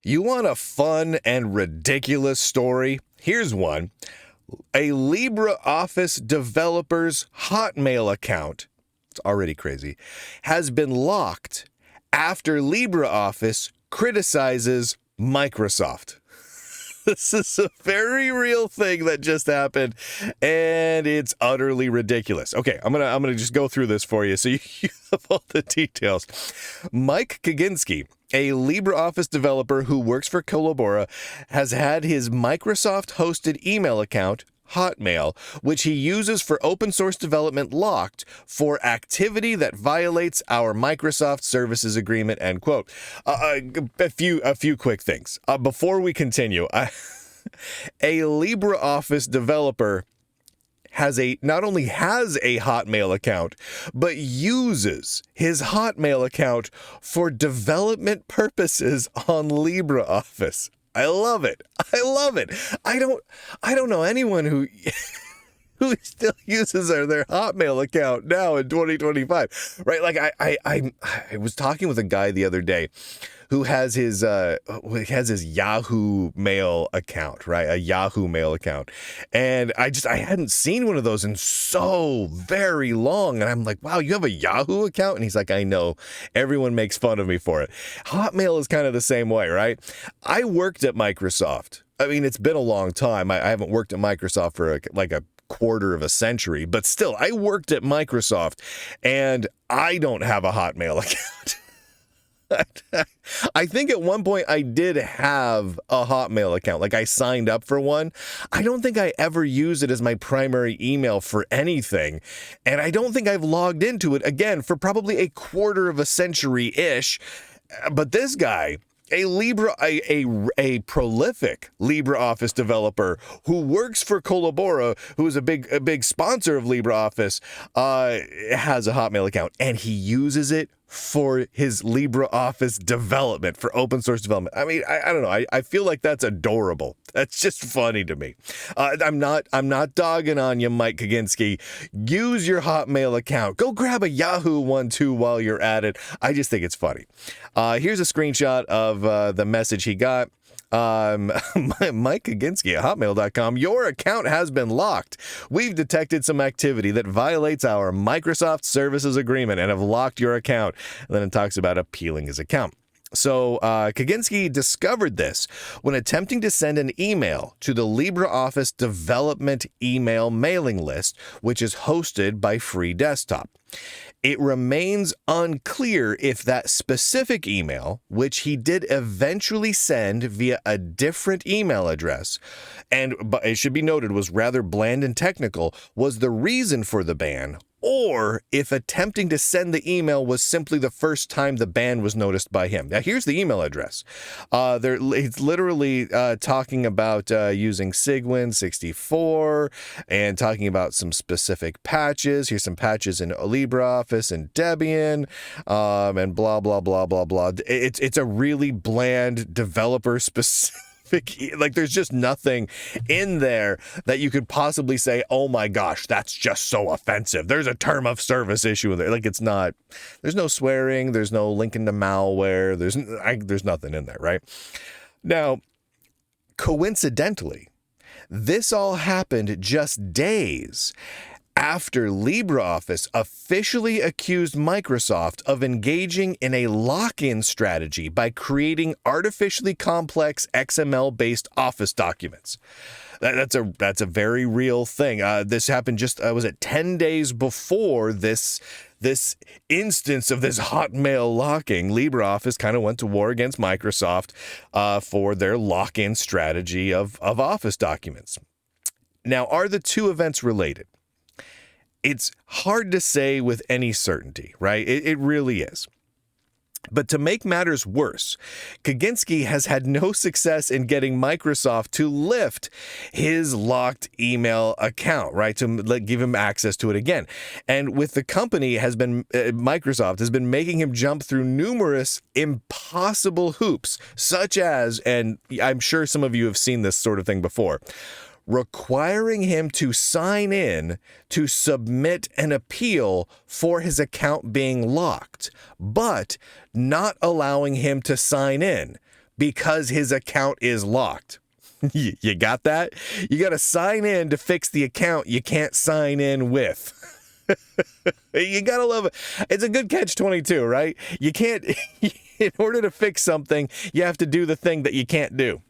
You want a fun and ridiculous story? Here's one. A LibreOffice developer's Hotmail account, it's already crazy, has been locked after LibreOffice criticizes Microsoft. This is a very real thing that just happened, and it's utterly ridiculous. Okay, I'm gonna just go through this for you so you have all the details. Mike Kaginski, a LibreOffice developer who works for Collabora, has had his Microsoft-hosted email account, Hotmail, which he uses for open source development, locked for activity that violates our Microsoft Services Agreement, end quote. A few quick things. Before we continue, a LibreOffice developer not only has a Hotmail account, but uses his Hotmail account for development purposes on LibreOffice. I love it. I love it. I don't know anyone who still uses their Hotmail account now in 2025, right? Like I was talking with a guy the other day who has his Yahoo Mail account, right? A Yahoo Mail account. And I hadn't seen one of those in so very long. And I'm like, wow, you have a Yahoo account? And he's like, I know. Everyone makes fun of me for it. Hotmail is kind of the same way, right? I worked at Microsoft. I mean, it's been a long time. I haven't worked at Microsoft for like a quarter of a century, but still, I worked at Microsoft and I don't have a Hotmail account. I think at one point I did have a Hotmail account. Like I signed up for one. I don't think I ever used it as my primary email for anything. And I don't think I've logged into it again for probably a quarter of a century-ish. But this guy, a prolific LibreOffice developer who works for Collabora, who is a big sponsor of LibreOffice, has a Hotmail account, and he uses it for his LibreOffice development, for open source development. I mean, I don't know. I feel like that's adorable. That's just funny to me. I'm not dogging on you, Mike Kaginski. Use your Hotmail account. Go grab a Yahoo one too while you're at it. I just think it's funny. Here's a screenshot of the message he got. Mike Kaginski at hotmail.com. Your account has been locked. We've detected some activity that violates our Microsoft Services Agreement and have locked your account. And then it talks about appealing his account. So Kaginski discovered this when attempting to send an email to the LibreOffice development email mailing list, which is hosted by Free Desktop. It remains unclear if that specific email, which he did eventually send via a different email address, but it should be noted was rather bland and technical, was the reason for the ban, or if attempting to send the email was simply the first time the ban was noticed by him. Now, here's the email address. It's literally talking about using Cygwin 64 and talking about some specific patches. Here's some patches in LibreOffice and Debian, and blah, blah, blah, blah, blah. It's a really bland developer-specific. Like, there's just nothing in there that you could possibly say, oh my gosh, that's just so offensive. There's a term of service issue with it. Like, it's not, there's no swearing, there's no linking to malware, there's nothing in there, right? Now, coincidentally, this all happened just days after LibreOffice officially accused Microsoft of engaging in a lock-in strategy by creating artificially complex XML-based Office documents. That's a very real thing. This happened just, was it 10 days before this instance of this Hotmail locking? LibreOffice kind of went to war against Microsoft for their lock-in strategy of Office documents. Now, are the two events related? It's hard to say with any certainty, right? It really is. But to make matters worse, Kaginski has had no success in getting Microsoft to lift his locked email account, right? To give him access to it again. And with the company Microsoft has been making him jump through numerous impossible hoops, such as, and I'm sure some of you have seen this sort of thing before, requiring him to sign in to submit an appeal for his account being locked, but not allowing him to sign in because his account is locked. You got that? You got to sign in to fix the account you can't sign in with. You got to love it. It's a good catch-22, right? You can't, in order to fix something, you have to do the thing that you can't do.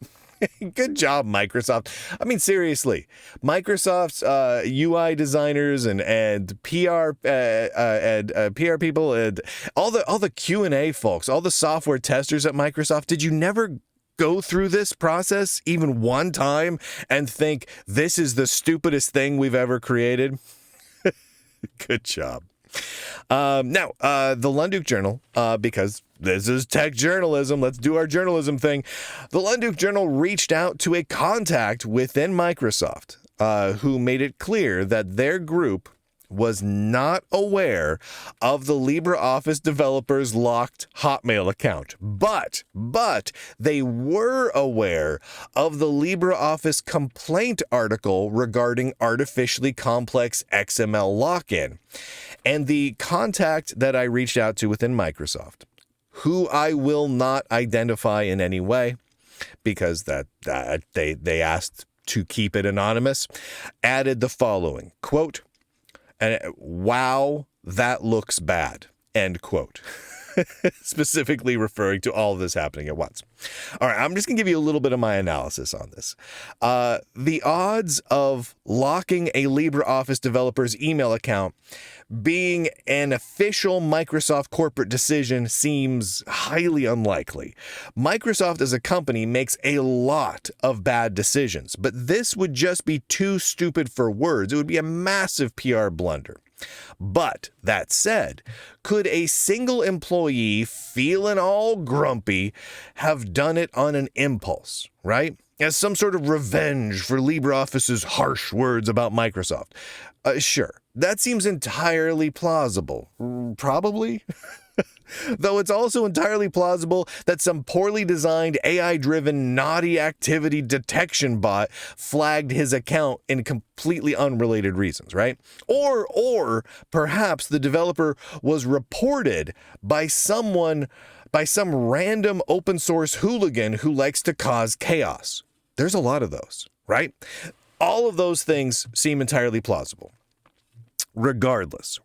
Good job, Microsoft. I mean, seriously, Microsoft's UI designers and PR PR people and all the Q&A folks, all the software testers at Microsoft, did you never go through this process even one time and think this is the stupidest thing we've ever created? Good job. Now, the Lunduke Journal, because this is tech journalism, let's do our journalism thing. The Lunduke Journal reached out to a contact within Microsoft who made it clear that their group was not aware of the LibreOffice developer's locked Hotmail account, but they were aware of the LibreOffice complaint article regarding artificially complex XML lock-in. And the contact that I reached out to within Microsoft, who I will not identify in any way because that they asked to keep it anonymous, added the following, quote, and wow, that looks bad, end quote. Specifically referring to all of this happening at once. All right, I'm just going to give you a little bit of my analysis on this. The odds of locking a LibreOffice developer's email account being an official Microsoft corporate decision seems highly unlikely. Microsoft as a company makes a lot of bad decisions, but this would just be too stupid for words. It would be a massive PR blunder. But that said, could a single employee feeling all grumpy have done it on an impulse, right? As some sort of revenge for LibreOffice's harsh words about Microsoft? Sure, that seems entirely plausible. Probably. Though it's also entirely plausible that some poorly designed AI-driven naughty activity detection bot flagged his account in completely unrelated reasons, right? Or perhaps the developer was reported by some random open source hooligan who likes to cause chaos. There's a lot of those, right? All of those things seem entirely plausible. Regardless,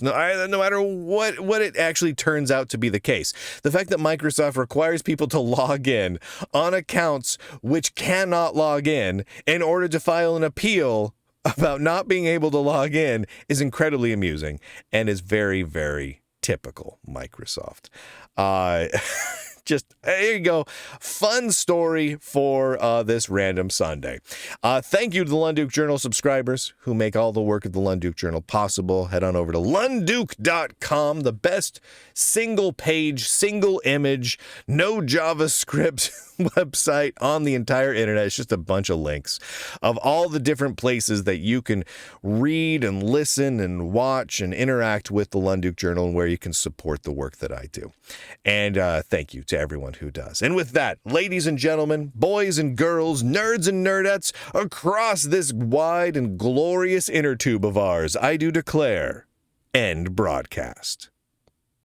no matter what it actually turns out to be the case, the fact that Microsoft requires people to log in on accounts which cannot log in order to file an appeal about not being able to log in is incredibly amusing and is very, very typical Microsoft. Just, there you go. Fun story for this random Sunday. Thank you to the Lunduke Journal subscribers who make all the work of the Lunduke Journal possible. Head on over to lunduke.com, the best single page, single image, no JavaScript website on the entire internet. It's just a bunch of links of all the different places that you can read and listen and watch and interact with the Lunduke Journal and where you can support the work that I do. And thank you to everyone who does. And with that, ladies and gentlemen, boys and girls, nerds and nerdettes, across this wide and glorious inner tube of ours, I do declare, end broadcast.